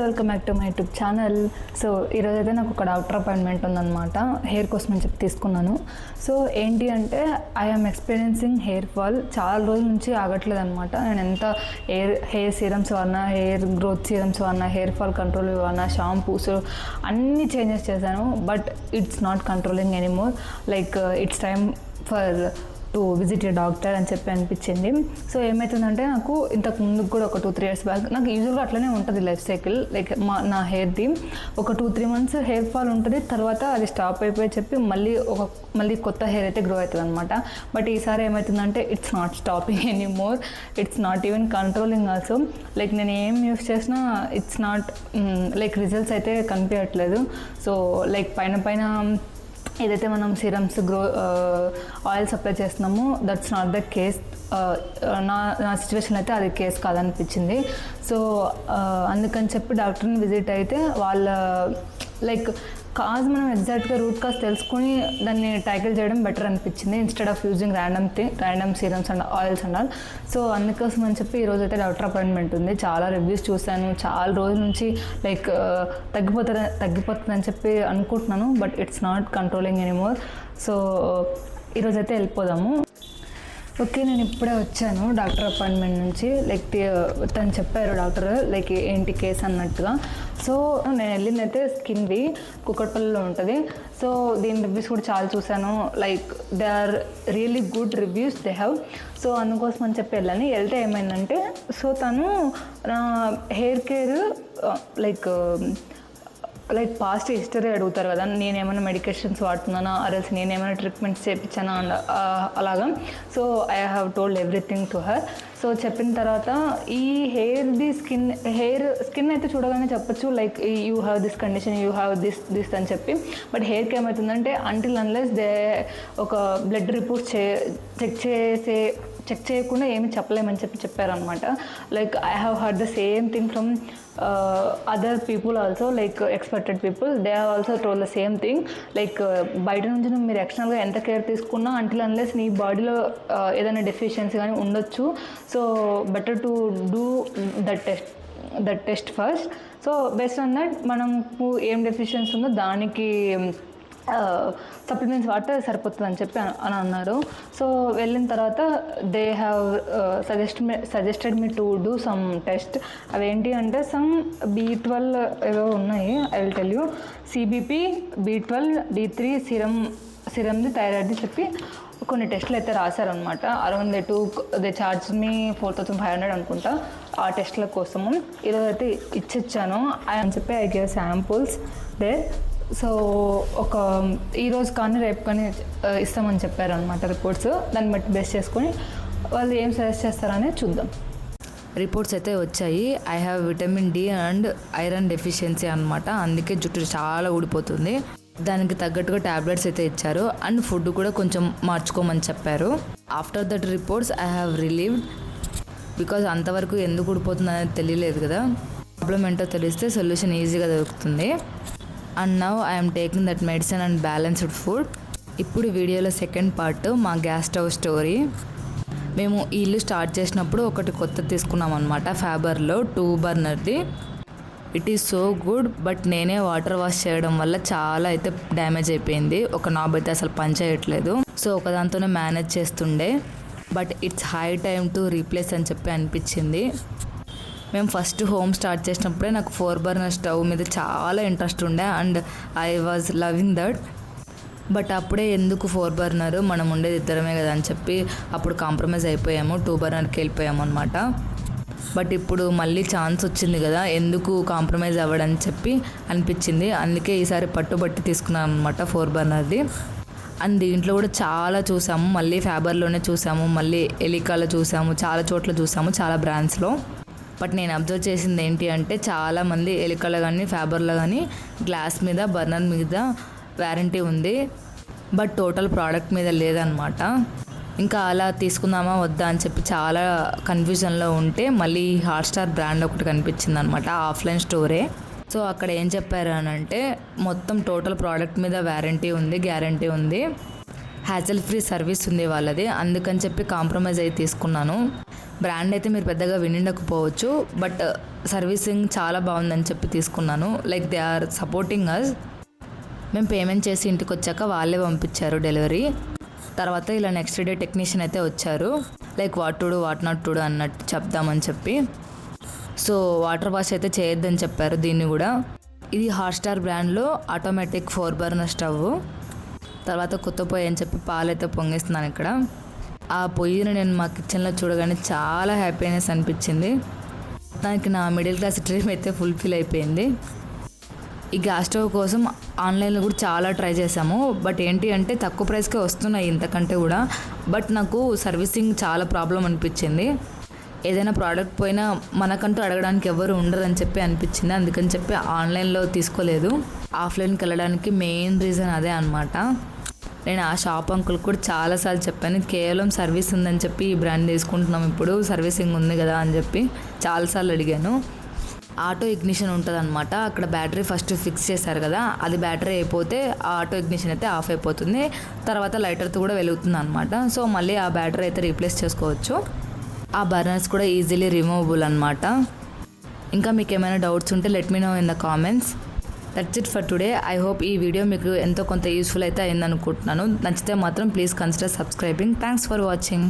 Welcome back to my YouTube channel. So ఈరోజు అయితే నాకు ఒక డాక్టర్ అపాయింట్మెంట్ ఉందన్నమాట. హెయిర్ కోసం అని చెప్పి తీసుకున్నాను. సో ఏంటి అంటే ఐఎమ్ ఎక్స్పీరియన్సింగ్ హెయిర్ ఫాల్. చాలా రోజుల నుంచి ఆగట్లేదు అనమాట. నేను ఎంత హెయిర్ సీరమ్స్ వాడినా, హెయిర్ గ్రోత్ సీరమ్స్ వాడినా, హెయిర్ ఫాల్ కంట్రోల్ వాడినా, షాంపూస్ అన్నీ చేంజెస్ చేశాను. But it's not controlling anymore. Like it's time for to visit A doctor అని చెప్పి అనిపించింది. సో ఏమవుతుందంటే నాకు ఇంతకు ముందుకు కూడా ఒక 2-3 years బ్యాక్ నాకు యూజువల్గా అట్లనే ఉంటుంది లైఫ్ సైకిల్. లైక్ నా హెయిర్ది ఒక 2-3 months హెయిర్ ఫాల్ ఉంటుంది. తర్వాత అది స్టాప్ అయిపోయి చెప్పి మళ్ళీ కొత్త హెయిర్ అయితే గ్రో అవుతుంది అనమాట. బట్ ఈసారి ఏమవుతుందంటే it's not stopping anymore. It's not even controlling also. Like నేను ఏం యూస్ చేసినా ఇట్స్ నాట్ లైక్ రిజల్ట్స్ అయితే కనిపించట్లేదు. సో లైక్ పైన ఏదైతే మనం సీరమ్స్ ఆయిల్స్ అప్లై చేస్తున్నామో దట్స్ నాట్ ద కేస్. నా సిచ్యువేషన్ అయితే అది కేస్ కాదనిపించింది. సో అందుకని చెప్పి డాక్టర్ని విజిట్ అయితే వాళ్ళ లైక్ మనం ఎగ్జాక్ట్గా రూట్ కాజ్ తెలుసుకొని దాన్ని ట్యాకిల్ చేయడం బెటర్ అనిపించింది, instead of using random serums and oils and all. So అందుకోసం అని చెప్పి ఈరోజు అయితే డాక్టర్ అపాయింట్మెంట్ ఉంది. చాలా రివ్యూస్ చూశాను, చాలా రోజుల నుంచి లైక్ తగ్గిపోతుందని చెప్పి అనుకుంటున్నాను. But it's not controlling anymore. So ఈరోజు అయితే వెళ్ళిపోదాము. ఓకే, నేను ఇప్పుడే వచ్చాను డాక్టర్ అపాయింట్మెంట్ నుంచి. లైక్ తను చెప్పారు డాక్టర్ లైక్ ఏంటి కేసు అన్నట్టుగా. సో నేను వెళ్ళింది అయితే స్కిన్వి, కుక్కట్పల్లిలో ఉంటుంది. సో దీని రివ్యూస్ కూడా చాలా చూశాను. Like they are really good reviews they have. So అందుకోసం అని చెప్పి వెళ్ళాను. వెళ్తే ఏమైందంటే సో తను నా hair care like past history అడుగుతారు కదా, నేనేమైనా మెడికేషన్స్ వాడుతున్నానా, అరల్స్ నేనేమైనా ట్రీట్మెంట్స్ చేయించానా అండ్ అలాగా. So I have told everything to her. So చెప్పిన తర్వాత ఈ స్కిన్ అయితే చూడగానే చెప్పచ్చు like you have this condition, you have this అని చెప్పి. బట్ హెయిర్కి ఏమవుతుందంటే అంటిల్ అన్లెస్ ఒక బ్లడ్ రిపోర్ట్స్ చెక్ చేయకుండా ఏమి చెప్పలేమని చెప్పారనమాట. Like I have heard the same thing from other people also, like expected people. They have also told the same thing. Like బయట నుంచి మీరు ఎక్స్టర్నల్గా ఎంత కేర్ తీసుకున్నా అంటిల్ అన్లెస్ నీ బాడీలో ఏదైనా డెఫిషియన్సీ కానీ ఉండొచ్చు. So better to do that test first. So based on that మనకు ఏం డెఫిషియన్సీ ఉందో దానికి సప్లిమెంట్స్ వాడితే సరిపోతుంది అని చెప్పి అని అన్నారు. సో వెళ్ళిన తర్వాత they have suggested me to do some test. అవేంటి అంటే సమ్ B12 ఏవో ఉన్నాయి, I will tell you. CBP, B12, D3, సిరమ్ది, థైరాయిడ్ది చెప్పి కొన్ని టెస్టులు అయితే రాశారనమాట. అరౌండ్ దే చార్జ్ మీ 4,500 అనుకుంటా ఆ టెస్టుల కోసము. ఈరోజు అయితే ఇచ్చాను అని చెప్పి I give samples they. So ఈరోజు కానీ రేపు కానీ ఇస్తామని చెప్పారనమాట రిపోర్ట్స్. దాన్ని బట్టి బేస్ చేసుకొని వాళ్ళు ఏం సజెస్ట్ చేస్తారనే చూద్దాం. రిపోర్ట్స్ అయితే వచ్చాయి. I have vitamin D and iron deficiency అనమాట. అందుకే జుట్టు చాలా ఊడిపోతుంది. దానికి తగ్గట్టుగా ట్యాబ్లెట్స్ అయితే ఇచ్చారు అండ్ ఫుడ్ కూడా కొంచెం మార్చుకోమని చెప్పారు. After that reports I have relieved, because అంతవరకు ఎందుకు ఊడిపోతుంది అనేది తెలియలేదు కదా. ప్రాబ్లం ఏంటో తెలిస్తే సొల్యూషన్ ఈజీగా దొరుకుతుంది. And now I'm taking that medicine and balanced food. ఇప్పుడు వీడియోలో సెకండ్ పార్ట్ మా గ్యాస్ స్టవ్ స్టోరీ. మేము ఈ ఇల్లు స్టార్ట్ చేసినప్పుడు ఒకటి కొత్త తీసుకున్నాం అనమాట, ఫ్యాబర్లో 2 బర్నర్ది. It is so good. But నేనే వాటర్ వాష్ చేయడం వల్ల చాలా అయితే డ్యామేజ్ అయిపోయింది. ఒక నాబ్ అయితే అసలు పని చేయట్లేదు. సో ఒకదాంతోనే మేనేజ్ చేస్తుండే. But it's high time to replace అని చెప్పి అనిపించింది. మేము ఫస్ట్ హోమ్ స్టార్ట్ చేసినప్పుడే నాకు 4 బర్నర్ స్టవ్ మీద చాలా ఇంట్రెస్ట్ ఉండే and I was loving that. But అప్పుడే ఎందుకు 4 బర్నర్, మనం ఉండేది ఇద్దరమే కదా అని చెప్పి అప్పుడు కాంప్రమైజ్ అయిపోయాము, 2 బర్నర్కి వెళ్ళిపోయాము అనమాట. బట్ ఇప్పుడు మళ్ళీ ఛాన్స్ వచ్చింది కదా, ఎందుకు కాంప్రమైజ్ అవ్వడని చెప్పి అనిపించింది. అందుకే ఈసారి పట్టుబట్టి తీసుకున్నాను అనమాట 4 బర్నర్ది. అండ్ దీంట్లో కూడా చాలా చూసాము, మళ్ళీ ఫ్యాబర్లోనే చూసాము, మళ్ళీ ఎలికాలో చూసాము, చాలా చోట్ల చూసాము, చాలా బ్రాండ్స్లో. బట్ నేను అబ్జర్వ్ చేసింది ఏంటి అంటే చాలామంది ఎలికలో కానీ ఫ్యాబర్లో కానీ గ్లాస్ మీద, బర్నర్ మీద వారంటీ ఉంది, బట్ టోటల్ ప్రోడక్ట్ మీద లేదనమాట. ఇంకా అలా తీసుకుందామా వద్దా అని చెప్పి చాలా కన్ఫ్యూజన్లో ఉంటే మళ్ళీ హాట్స్టార్ బ్రాండ్ ఒకటి కనిపించింది అనమాట, ఆఫ్లైన్ స్టోరే. సో అక్కడ ఏం చెప్పారు అని అంటే మొత్తం టోటల్ ప్రోడక్ట్ మీద వారంటీ ఉంది, గ్యారంటీ ఉంది, హ్యాజల్ ఫ్రీ సర్వీస్ ఉంది వాళ్ళది. అందుకని చెప్పి కాంప్రమైజ్ అయి తీసుకున్నాను. బ్రాండ్ అయితే మీరు పెద్దగా వినిండకపోవచ్చు, బట్ సర్వీసింగ్ చాలా బాగుందని చెప్పి తీసుకున్నాను. Like they are supporting us. మేము పేమెంట్ చేసి ఇంటికి వచ్చాక వాళ్ళే పంపించారు డెలివరీ. తర్వాత ఇలా నెక్స్ట్ డే టెక్నీషియన్ అయితే వచ్చారు, like what to do what not to do అన్నట్టు చెప్దామని చెప్పి. సో వాటర్ వాష్ అయితే చేయొద్దని చెప్పారు దీన్ని కూడా. ఇది హాట్స్టార్ బ్రాండ్లో ఆటోమేటిక్ 4 బర్నర్ స్టవ్. తర్వాత కొత్త పొయ్యి అని చెప్పి పాలైతే పొంగిస్తున్నాను ఇక్కడ. ఆ పొయ్యిని నేను మా కిచెన్లో చూడగానే చాలా హ్యాపీనెస్ అనిపించింది. దానికి నా మిడిల్ క్లాస్ డ్రీమ్ అయితే ఫుల్ఫిల్ అయిపోయింది. ఈ గ్యాస్ స్టవ్ కోసం ఆన్లైన్లో కూడా చాలా ట్రై చేసాము, బట్ ఏంటి అంటే తక్కువ ప్రైస్కే వస్తున్నాయి ఇంతకంటే కూడా. బట్ నాకు సర్వీసింగ్ చాలా ప్రాబ్లం అనిపించింది. ఏదైనా ప్రోడక్ట్ పోయినా మనకంటూ అడగడానికి ఎవరు ఉండరని చెప్పి అనిపించింది. అందుకని చెప్పి ఆన్లైన్లో తీసుకోలేదు. ఆఫ్లైన్కి వెళ్ళడానికి మెయిన్ రీజన్ అదే అనమాట. నేను ఆ షాప్ అంకుల్ కూడా చాలాసార్లు చెప్పాను, కేవలం సర్వీస్ ఉందని చెప్పి ఈ బ్రాండ్ తీసుకుంటున్నాం, ఇప్పుడు సర్వీసింగ్ ఉంది కదా అని చెప్పి చాలాసార్లు అడిగాను. ఆటో ఇగ్నిషన్ ఉంటుంది అనమాట. అక్కడ బ్యాటరీ ఫస్ట్ ఫిక్స్ చేశారు కదా, అది బ్యాటరీ అయిపోతే ఆ ఆటో ఇగ్నిషన్ అయితే ఆఫ్ అయిపోతుంది. తర్వాత లైటర్తో కూడా వెలుగుతుంది అనమాట. సో మళ్ళీ ఆ బ్యాటరీ అయితే రీప్లేస్ చేసుకోవచ్చు. ఆ బర్నర్స్ కూడా ఈజీలీ రిమూవబుల్ అనమాట. ఇంకా మీకు ఏమైనా డౌట్స్ ఉంటే let me know in the comments. That's it for today. I hope ఈ వీడియో మీకు ఎంతో కొంత యూస్ఫుల్ అయితే అయిందనుకుంటున్నాను. నచ్చితే మాత్రం please consider subscribing. Thanks for watching.